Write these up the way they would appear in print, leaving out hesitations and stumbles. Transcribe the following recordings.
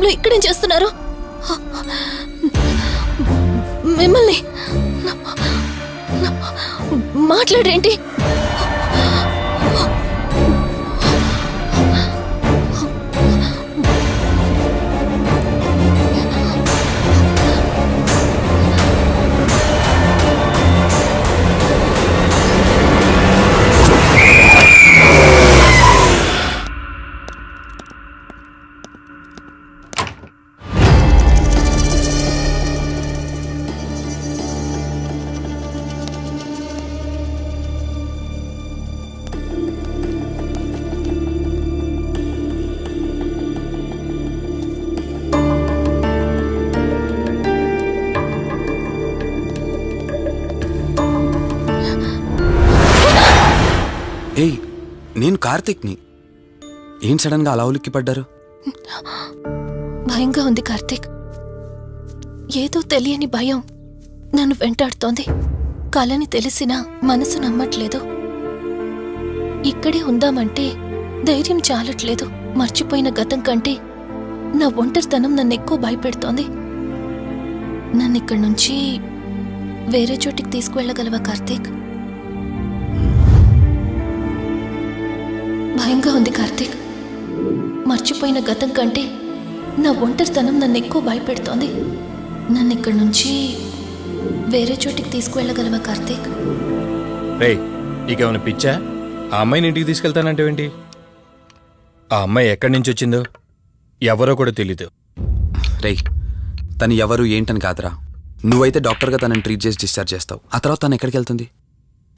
టైంలో ఇక్కడేం చేస్తున్నారు? మిమ్మల్ని మాట్లాడేంటి? ఏయ్, నేను కార్తీక్ని. ఏం సడన్గా అలా ఉలిక్కి పడ్డారు? భయంగా ఉంది కార్తీక్. ఏదో తెలియని భయం నన్ను వెంటాడుతోంది. కలని తెలిసినా మనసు నమ్మట్లేదు. ఇక్కడే ఉందామంటే ధైర్యం చాలట్లేదు. మర్చిపోయిన గతం కంటే నా ఒంటరితనం నన్ను ఎక్కువ భయపెడుతోంది. నన్నిక్కడి నుంచి వేరే చోటికి తీసుకువెళ్ళగలవా కార్తీక్? భయంగా ఉంది కార్తీక్. మర్చిపోయిన గతం కంటే నా ఒంటరితనం నన్ను ఎక్కువ భయపెడుతోంది. నన్ను ఇక్కడి నుంచి వేరే చోటికి తీసుకువెళ్ళగలవా కార్తీక్? రే, నీకేమైనా పిచ్చా? ఆ అమ్మాయిని ఇంటికి తీసుకెళ్తానంటేవేంటి? ఆ అమ్మాయి ఎక్కడి నుంచి వచ్చిందో ఎవరో కూడా తెలీదు. రేయ్, తను ఎవరు ఏంటని కాదురా. నువ్వైతే డాక్టర్గా తనని ట్రీట్ చేసి డిశ్చార్జ్ చేస్తావు. ఆ తర్వాత తను ఎక్కడికి వెళ్తుంది?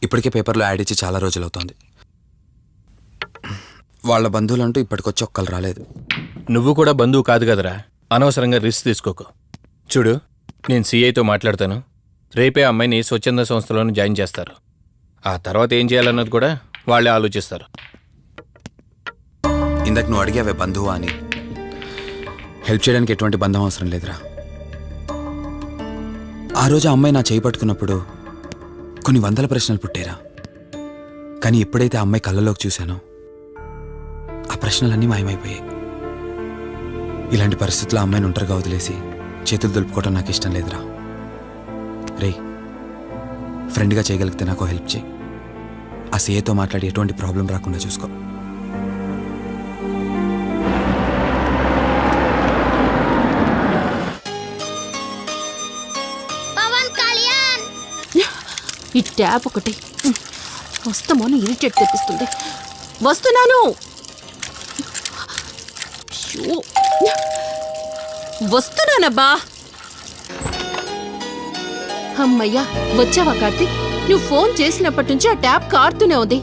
ఇప్పటికే పేపర్లో యాడ్ ఇచ్చి చాలా రోజులవుతోంది. వాళ్ళ బంధువులంటూ ఇప్పటికొచ్చి ఒక్కరు రాలేదు. నువ్వు కూడా బంధువు కాదు కదరా. అనవసరంగా రిస్క్ తీసుకోకు. చూడు, నేను సిఐతో మాట్లాడతాను. రేపే అమ్మాయిని స్వచ్ఛంద సంస్థలోనే జాయిన్ చేస్తారు. ఆ తర్వాత ఏం చేయాలన్నది కూడా వాళ్ళే ఆలోచిస్తారు. ఇందాక నువ్వు అడిగావే బంధువా అని. హెల్ప్ చేయడానికి ఎటువంటి బంధం అవసరం లేదురా. ఆ రోజు ఆ అమ్మాయి నా చేయి పట్టుకున్నప్పుడు కొన్ని వందల ప్రశ్నలు పుట్టేరా. కానీ ఎప్పుడైతే ఆ అమ్మాయి కళ్ళలోకి చూశానో ఆ ప్రశ్నలన్నీ మాయమైపోయాయి. ఇలాంటి పరిస్థితుల్లో అమ్మాయిని ఒంటరిగా వదిలేసి చేతులు దులుపుకోవటం నాకు ఇష్టం లేదురా. రే, ఫ్రెండ్గా చేయగలిగితే నాకు హెల్ప్ చేయి. ఆ సీఏతో మాట్లాడి ఎటువంటి ప్రాబ్లం రాకుండా చూసుకో. ఈ ట్యాప్ ఒకటి వస్తామని ఇరిటేట్ తెప్పిస్తుంది. వస్తున్నాను. వస్తున్నానబ్బా. అమ్మయ్యా, వచ్చావా కార్తీక్? నువ్వు ఫోన్ చేసినప్పటి నుంచి ఆ ట్యాప్ కారుతూనే ఉంది.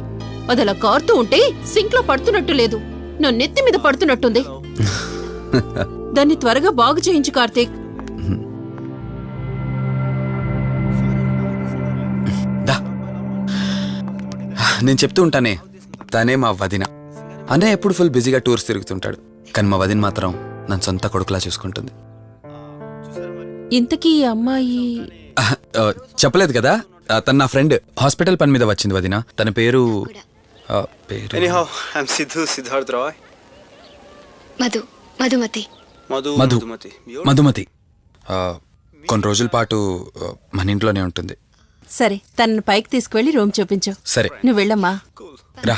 అది అలా కారుతూ ఉంటే సింక్ లో పడుతున్నట్టు లేదు, నా నెత్తి మీద పడుతున్నట్టుంది. దాన్ని త్వరగా బాగు చేయించు కార్తీక్. నేను చెప్తూ ఉంటానే, తనే మా వదిన. అన్నయ్య ఎప్పుడు ఫుల్ బిజీగా టూర్స్ తిరుగుతుంటాడు. కానీ మా వదిన మాత్రం నన్ను సొంత కొడుకులా చూసుకుంటుంది. ఇంతకీ ఈ అమ్మాయి చెప్పలేదు కదా, తను నా ఫ్రెండ్. హాస్పిటల్ పని మీద వచ్చింది వదిన. తన పేరు Anyhow, I'm Siddharth Roy. Madhumati. Madhumati. కొన్ని రోజుల పాటు మన ఇంట్లోనే ఉంటుంది. సరే, తనను పైకి తీసుకువెళ్ళి రూమ్ చూపించు. సరే, నువ్వు వెళ్ళమ్మా. రా.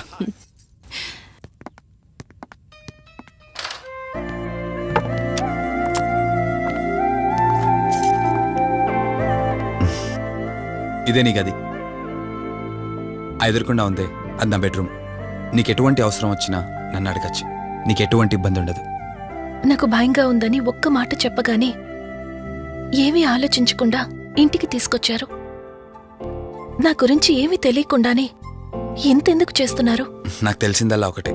ఇదే నీ గది. ఎదురుకుండా ఉంది, అది నా బెడ్రూమ్. నీకెటువంటి అవసరం వచ్చినా నన్ను అడగచ్చు. నీకెటువంటి ఇబ్బంది ఉండదు. నాకు భయంగా ఉందని ఒక్క మాట చెప్పగానే ఏమీ ఆలోచించకుండా ఇంటికి తీసుకొచ్చారు. నా గురించి ఏమీ తెలియకుండానే ఇంతెందుకు చేస్తున్నారు? నాకు తెలిసిందల్లా ఒకటే,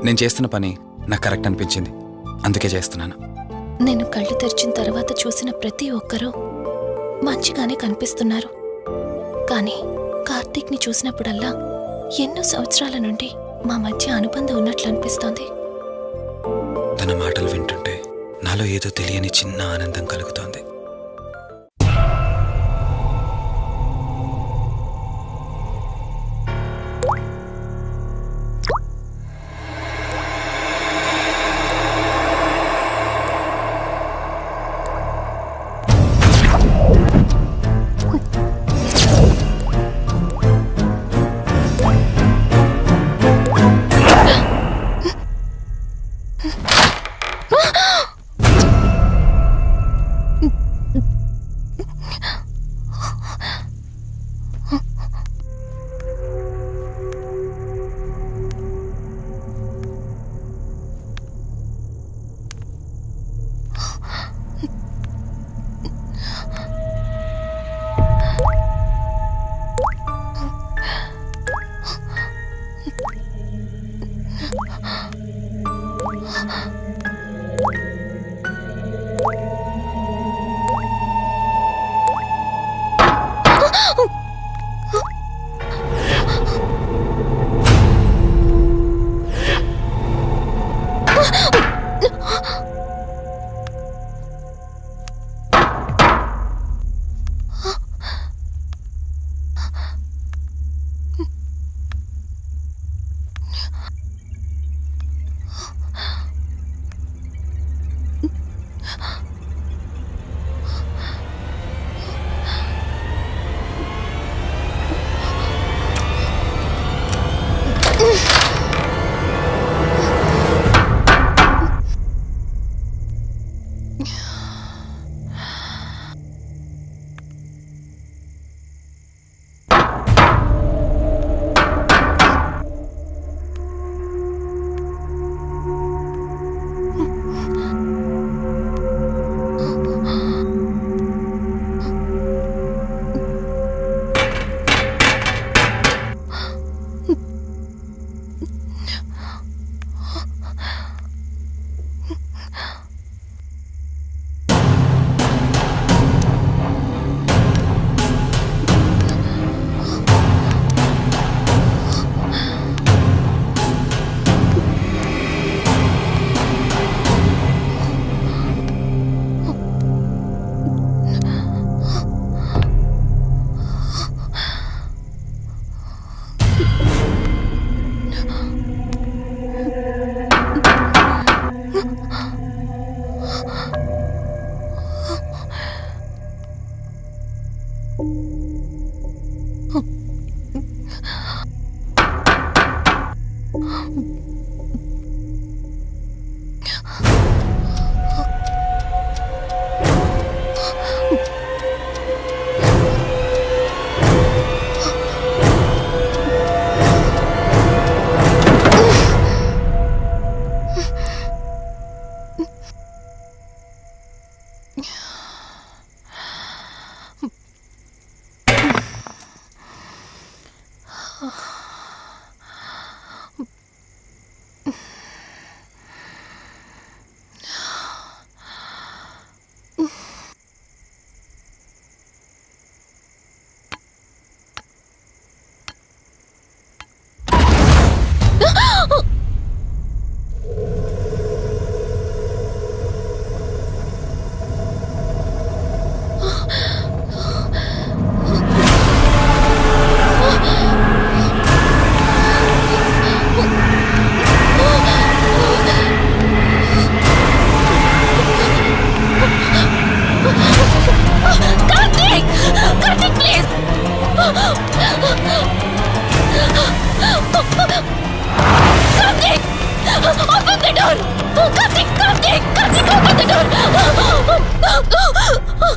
నేను చేస్తున్న పని నాకు కరెక్ట్ అనిపించింది, అందుకే చేస్తున్నాను. నేను కళ్ళు తెరిచిన తర్వాత చూసిన ప్రతి ఒక్కరూ మంచిగానే కనిపిస్తున్నారు. కానీ కార్తీక్ని చూసినప్పుడల్లా ఎన్నో సంవత్సరాల నుండి మా మధ్య అనుబంధం ఉన్నట్లు అనిపిస్తోంది. తన మాటలు వింటుంటే నాలో ఏదో తెలియని చిన్న ఆనందం కలుగుతోంది.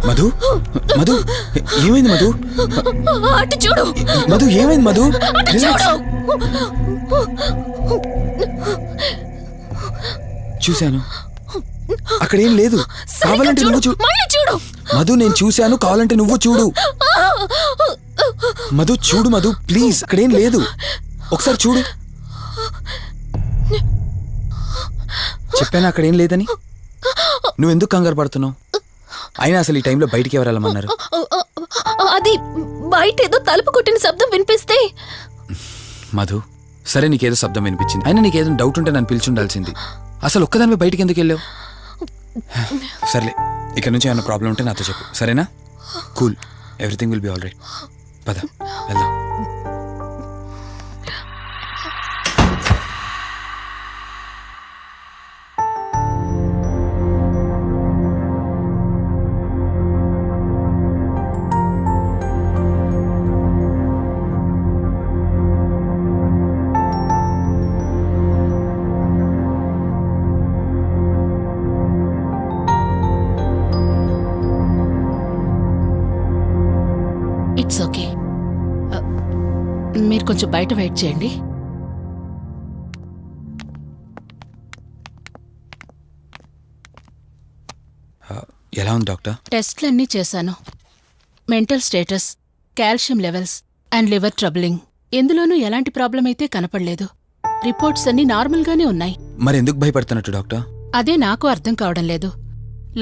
మధు మధు ఏమైంది మధు? అటు చూడు మధు ఏమైంది మధు? అటు చూడు. చూశాను, అక్కడేం లేదు. కావాలంటే నువ్వు చూడు. మళ్ళీ చూడు. మధు నేను చూశాను, కావాలంటే నువ్వు చూడు. మధు చూడు మధు ప్లీజ్, అక్కడేం లేదు. ఒకసారి చూడు. చెప్పాను అక్కడేం లేదని. నువ్వెందుకు కంగారు పడుతున్నావు? అయినా అసలు ఈ టైంలో బయటికి ఎవరు వెళ్ళమన్నారు? అది బయట ఏదో తలుపు కొట్టిన శబ్దం వినిపిస్తే. మధు సరే, నీకేదో శబ్దం వినిపించింది. అయినా నీకేదో డౌట్ ఉంటే నన్ను పిలిచుండాల్సింది. అసలు ఒక్కదానిపై బయటికి ఎందుకు వెళ్ళావు? సర్లే, ఇక్కడ నుంచి ఏమైనా ప్రాబ్లం ఉంటే నాతో చెప్పు, సరేనా? Cool, everything will be all right. పద వెళ్దాం. It's okay. మీరు కొంచెం బయట వెయిట్ చేయండి. ఎలా ఉంది డాక్టర్? టెస్ట్లన్నీ చేశాను. Mental status, calcium levels and liver troubling, ఎందులోనూ ఎలాంటి ప్రాబ్లం అయితే కనపడలేదు. రిపోర్ట్స్ అన్నీ నార్మల్గానే ఉన్నాయి. మరి ఎందుకు భయపడుతున్నట్టు డాక్టర్? అదే నాకు అర్థం కావడం లేదు.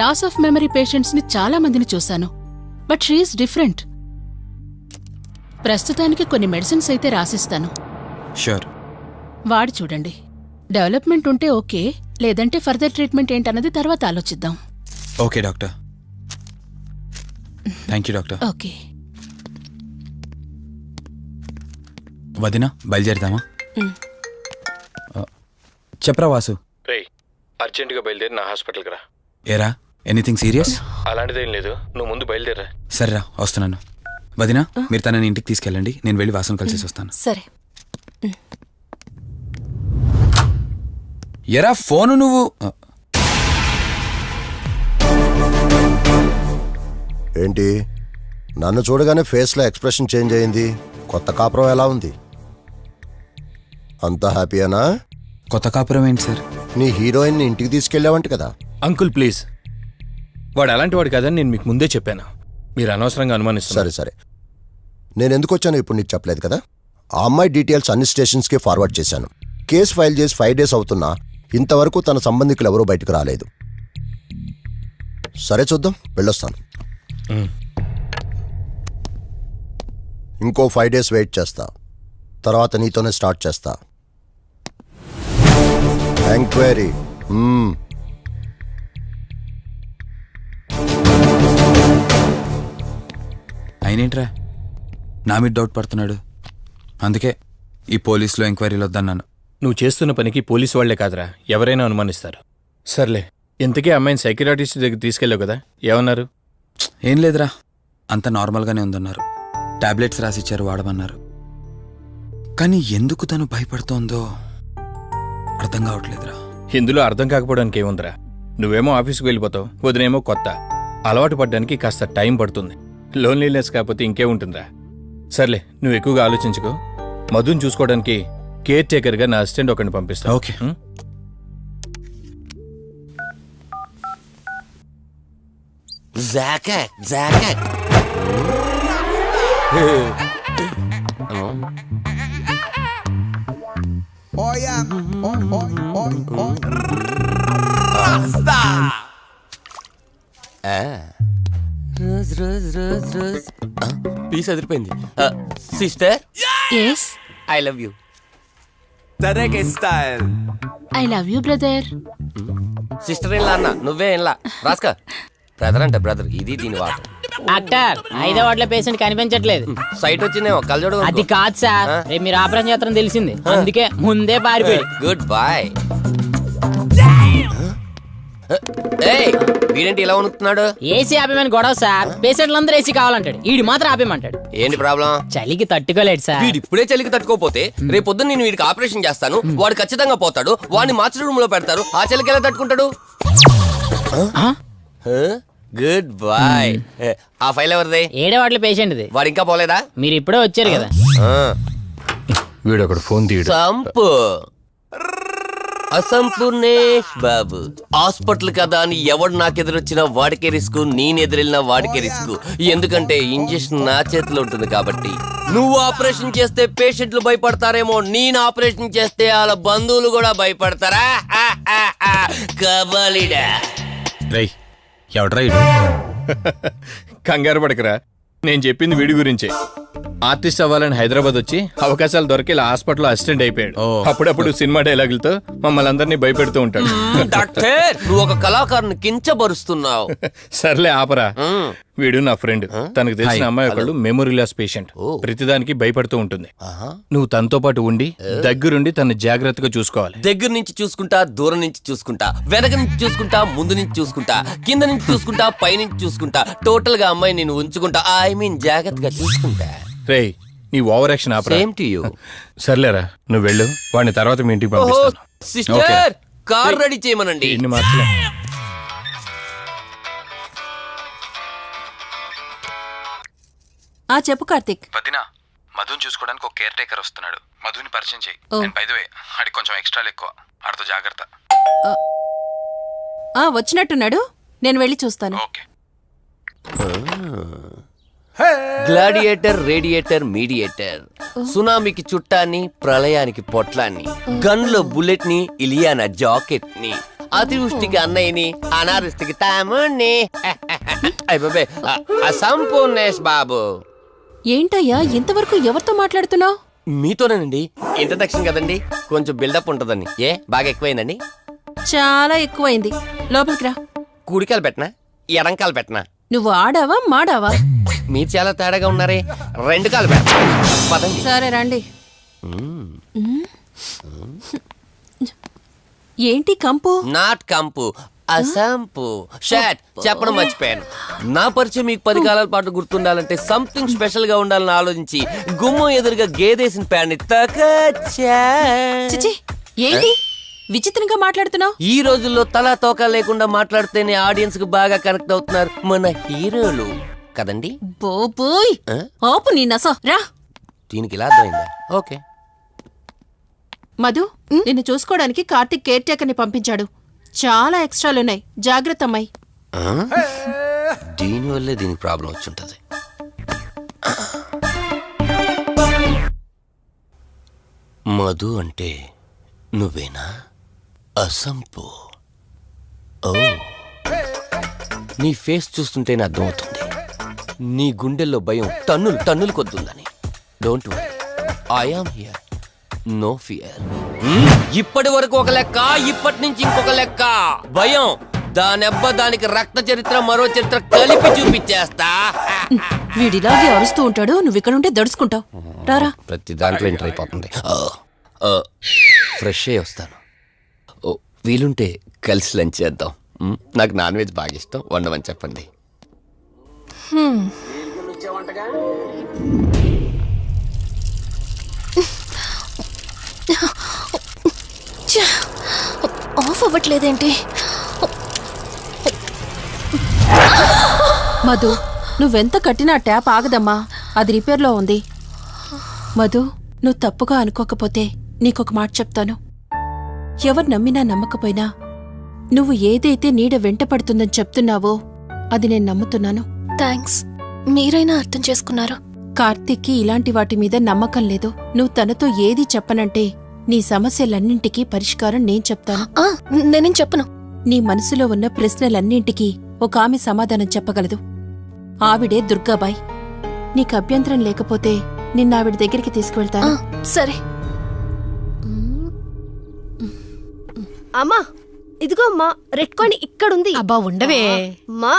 లాస్ ఆఫ్ మెమరీ పేషెంట్స్ని చాలా మందిని చూశాను, బట్ షీఈస్ డిఫరెంట్. ప్రస్తుతానికి కొన్ని మెడిసిన్స్ అయితే రాసిస్తాను. షూర్. వాడి చూడండి. డెవలప్మెంట్ ఉంటే ఓకే, లేదంటే ఫర్దర్ ట్రీట్మెంట్ ఏంటన్నది తర్వాత ఆలోచిద్దాం. Okay doctor. Thank you doctor. Okay. వదినా బయలుదేరదామా? చెప్పరా వాసు. రేయ్, అర్జెంటుగా బయలుదేరి నా హాస్పిటల్కి రా. ఏరా, ఎనీథింగ్ సీరియస్? అలాంటిదేం లేదు, నువ్వు ముందు బయలుదేరా. సరేరా, వస్తున్నాను. వదినా, మీరు తనని ఇంటికి తీసుకెళ్ళండి, నేను వెళ్ళి వాసన కలిసేసి వస్తాను. సరే. ఎరా ఫోను నువ్వు ఏంటి నన్ను చూడగానే ఫేస్లో ఎక్స్ప్రెషన్ చేంజ్ అయింది? కొత్త కాపురం ఎలా ఉంది? అంతా హ్యాపీయేనా? కొత్త కాపురం ఏంటి సార్? నీ హీరోయిన్ని ఇంటికి తీసుకెళ్ళావంట కదా? అంకుల్ ప్లీజ్, వాడు అలాంటి వాడు కాదని నేను మీకు ముందే చెప్పాను. మీరు అనవసరంగా అనుమానిస్తారు. సరే సరే, నేను ఎందుకు వచ్చానో ఇప్పుడు నీకు చెప్పలేదు కదా. ఆ అమ్మాయి డీటెయిల్స్ అన్ని స్టేషన్స్కి ఫార్వర్డ్ చేశాను. కేసు ఫైల్ చేసి 5 days అవుతున్నా ఇంతవరకు తన సంబంధికులు ఎవరూ బయటకు రాలేదు. సరే చూద్దాం, వెళ్ళొస్తాను. ఇంకో 5 days వెయిట్ చేస్తా, తర్వాత నీతోనే స్టార్ట్ చేస్తా ఎంక్వైరీ. అయినేంట్రా నా మీద డౌట్ పడుతున్నాడు? అందుకే ఈ పోలీసులో ఎంక్వైరీలు వద్దన్నాను. నువ్వు చేస్తున్న పనికి పోలీసు వాళ్లే కాదురా, ఎవరైనా అనుమానిస్తారు. సర్లే, ఇంతకీ అమ్మాయిని సైకియాట్రిస్ట్ దగ్గర తీసుకెళ్ళావు కదా, ఏమన్నారు? ఏం లేదురా, అంత నార్మల్గానే ఉందన్నారు. టాబ్లెట్స్ రాసిచ్చారు, వాడమన్నారు. కానీ ఎందుకు తను భయపడుతోందో అర్థం కావట్లేదురా. ఇందులో అర్థం కాకపోవడానికి ఏముందిరా? నువ్వేమో ఆఫీస్కి వెళ్ళిపోతావు, వదినేమో కొత్త. అలవాటు పడ్డానికి కాస్త టైం పడుతుంది. లోన్లీనెస్ కాకపోతే ఇంకేముంటుందిరా. సర్లే, నువ్వు ఎక్కువగా ఆలోచించుకో. మధుని చూసుకోవడానికి కేర్ టేకర్గా నా అసిస్టెంట్ ఒకరిని పంపిస్తా. ఓకే. పీస్ అదిరిపోయింది. Sister, yes, I love you. I love you brother. Sister ఏం అన్న, నువ్వే ఏంలా రాస్కా. బ్రదర్ అంటే బ్రదర్, ఇది దీని వాటర్. డాక్టర్, 5వ వార్డులో పేషెంట్ కనిపించట్లేదు. సైట్ వచ్చిందేమో, కళ్ళజోడు. అది కాదు సార్, రేపు మీరు ఆపరేషన్ చేస్తారని తెలిసింది, అందుకే ముందే పారిపోయి. Good boy. ఏయ్, వీడేంటి ఇలా ఉనుకుతున్నాడు? ఏసీ ఆపేమని గొడవ సార్. పేషెంట్లందరూ ఏసీ కావాలంటాడు, ఈడు మాత్రం ఆపేమంటాడు. ఏంటి ప్రాబ్లం? చలికి తట్టుకోలేడు సార్. వీడు ఇప్పుడే చలికి తట్టుకోపోతే రేపు పొద్దున్న నేను వీడికి ఆపరేషన్ చేస్తాను, వాడు ఖచ్చితంగా పోతాడు, వాడిని మార్చి రూమ్ లో పెడతారు. ఆ చలికి ఎలా తట్టుకుంటాడు? Good boy. ఆ ఫైల్ ఎవరిది? 7వ వార్డులో పేషెంట్ది. వాడు ఇంకా పోలేదా? మీరు ఇప్పుడే వచ్చారు కదా. వీడు ఒకడు ఫోన్ తీయడు. సంపు అసంపూర్ణేష్ బాబు. హాస్పిటల్ కదా అని ఎవడు నాకెదురొచ్చినా వాడికే రిస్క్, నేనెదురెళ్ళినా వాడికే రిస్క్. ఎందుకంటే ఇంజెక్షన్ నా చేతిలో ఉంటుంది కాబట్టి. నువ్వు ఆపరేషన్ చేస్తే పేషెంట్లు భయపడతారేమో, నేను ఆపరేషన్ చేస్తే వాళ్ళ బంధువులు కూడా భయపడతారా? కబాలిడా. రేయ్, ఎవడ్రా ఇడు? కంగారు పడకరా, నేను చెప్పింది వీడి గురించే. ఆర్టిస్ట్ అవ్వాలని హైదరాబాద్ వచ్చి అవకాశాలు దొరికి ఇలా హాస్పిటల్లో అసిస్టెంట్ అయిపోయాడు. అప్పుడప్పుడు సినిమా డైలాగులతో మమ్మల్ని అందరినీ భయపెడుతూ ఉంటాడు. డాక్టర్, నువ్వు ఒక కళాకారుని కించబరుస్తున్నావు. సర్లే ఆపరా. వీడు నా ఫ్రెండ్. తనకు తెలిసిన అమ్మాయి ఒకళ్ళు మెమొరీ లాస్ పేషెంట్. ప్రతిదానికి భయపడుతూ ఉంటుంది. నువ్వు తనతో పాటు ఉండి దగ్గరుండి తన జాగ్రత్తగా చూసుకోవాలి. దగ్గర నుంచి చూసుకుంటా, దూరం నుంచి చూసుకుంటా, వెనక నుంచి చూసుకుంటా, ముందు నుంచి చూసుకుంటా, కింద నుంచి చూసుకుంటా, పై నుంచి చూసుకుంటా, టోటల్ గా అమ్మాయి నేను ఉంచుకుంటా. ఐ మీన్ జాగ్రత్తగా చూసుకుంటా. రేయ్, నీ over action opera. Same to you. సర్లేరా, నువ్వు వెళ్ళు. వాడిని తర్వాత మీ ఇంటికి పంపిస్తాను. సిస్టర్, కార్ రెడీ చేయమనండి. ఇన్ని మార్చలే. చెప్పు కార్తిక్. వదినా, మధుని చూసుకోవడానికి ఒక కేర్ టేకర్ వస్తున్నాడు. మధుని పరిచయం చేయి. బై ది వే, ఆడికి కొంచెం ఎక్స్ట్రాలు ఎక్కువ, ఆడితో జాగ్రత్త. వచ్చినట్టున్నాడు, నేను వెళ్ళి చూస్తాను. ఓకే. Gladiator, radiator, mediator. సునామీకి చుట్టాన్ని, ప్రళయానికి పొట్లాన్ని, గన్లో బుల్లెట్ ని, ఇలియానా జాకెట్ ని, అతివృష్టికి అన్నయ్యని, అనావృష్టికి తమ్ముణ్ణి. అయిపోయి అసంపూర్ణేష్ బాబు. ఏంటయ్యా ఇంతవరకు ఎవరితో మాట్లాడుతున్నావు? మీతోనేనండి. ఇంట్రడక్షన్ కదండి, కొంచెం బిల్డప్ ఉంటుందని. బాగా ఎక్కువైందండి? చాలా ఎక్కువైంది. లోపలికి రా. కుడికాలు పెట్టనా, ఎడంకాలు పెట్టనా? నువ్వు ఆడావా మాడావా? మీరు చాలా తేడాగా ఉన్నారే. 2 కాలు పెట్ట. పదండి. సరే రండి. ఏంటి కంపు? నాట్ కంపు, అసంపు. షాట్ చెప్పడం మర్చిపోయాను. నా పరిచయం మీకు 10 కాలాల పాటు గుర్తుండాలంటే సంథింగ్ స్పెషల్ గా ఉండాలని ఆలోచించి గుమ్మం ఎదురుగా గేదేసిన ప్యాడ్ని తకచ్చా. చిచి, ఏంటి విచిత్రంగా మాట్లాడుతున్నావు? ఈ రోజుల్లో తలా తోక లేకుండా మాట్లాడితేనే ఆడియన్స్ కు బాగా కనెక్ట్ అవుతున్నారు మన హీరోలు. కదండి బోబోయ్ ఆ? ఆపు నీ నస రా. దీనికి ఇలా అర్థమైందా? ఓకే. మధు నిన్ను చూసుకోవడానికి కార్తిక్ కేర్ టేకర్ని పంపించాడు. చాలా ఎక్స్ట్రాలున్నాయి, జాగ్రత్త అమ్మాయి. ఆ? దీనివల్లే దీనికి ప్రాబ్లం వచ్చుంటది. మధు అంటే నువ్వేనా? అసంపు. ఓ, నీ ఫేస్ చూస్తుంటేనే అర్థమవుతుంది నీ గుండెల్లో భయం టన్నులు టన్నులు కొద్దుందని. Don't worry, I am here, no fear. ఇప్పటి వరకు ఒక లెక్క, ఇప్పటి నుంచి ఇంకొక లెక్క. భయం దానెబ్బ దానికి రక్త చరిత్ర మరో చరిత్ర కలిపి చూపించేస్తా. వీడిలాగే అరుస్తూ ఉంటాడు, నువ్వు ఇక్కడ ఉంటే దడుచుకుంటావు. రారా. ప్రతి దాంట్లో ఎంటర్ అయిపోతుంది. ఫ్రెష్ అయ్యి వస్తాను. ఓ, వీలుంటే కలిసి లంచ్ చేద్దాం. నాకు నాన్ వెజ్ బాగా ఇష్టం, వండమని చెప్పండి. ఆఫ్ అవ్వట్లేదేంటి? మధు నువ్వెంత కట్టినా ట్యాప్ ఆగదమ్మా, అది రిపేర్లో ఉంది. మధు నువ్వు తప్పుగా అనుకోకపోతే నీకొక మాట చెప్తాను. ఎవరు నమ్మినా నమ్మకపోయినా నువ్వు ఏదైతే నీడ వెంట పడుతుందని చెప్తున్నావో అది నేను నమ్ముతున్నాను. థ్యాంక్స్, మీరైనా అర్థం చేసుకున్నారు. కార్తీక్కి ఇలాంటి వాటి మీద నమ్మకం లేదు. నువ్వు తనతో ఏది చెప్పనంటే నీ సమస్యలన్నింటికీ పరిష్కారం నేను చెప్తాను. నేనేం చెప్పను. నీ మనసులో ఉన్న ప్రశ్నలన్నింటికీ ఒక ఆమె సమాధానం చెప్పగలదు. ఆవిడే దుర్గాబాయ్. నీకు అభ్యంతరం లేకపోతే నిన్నావిడ దగ్గరికి తీసుకువెళ్తాను. సరే. అమ్మా ఇదిగో అమ్మా, రెడ్ కాయిన్ ఇక్కడుంది. అబ్బా ఉండవే. అమ్మా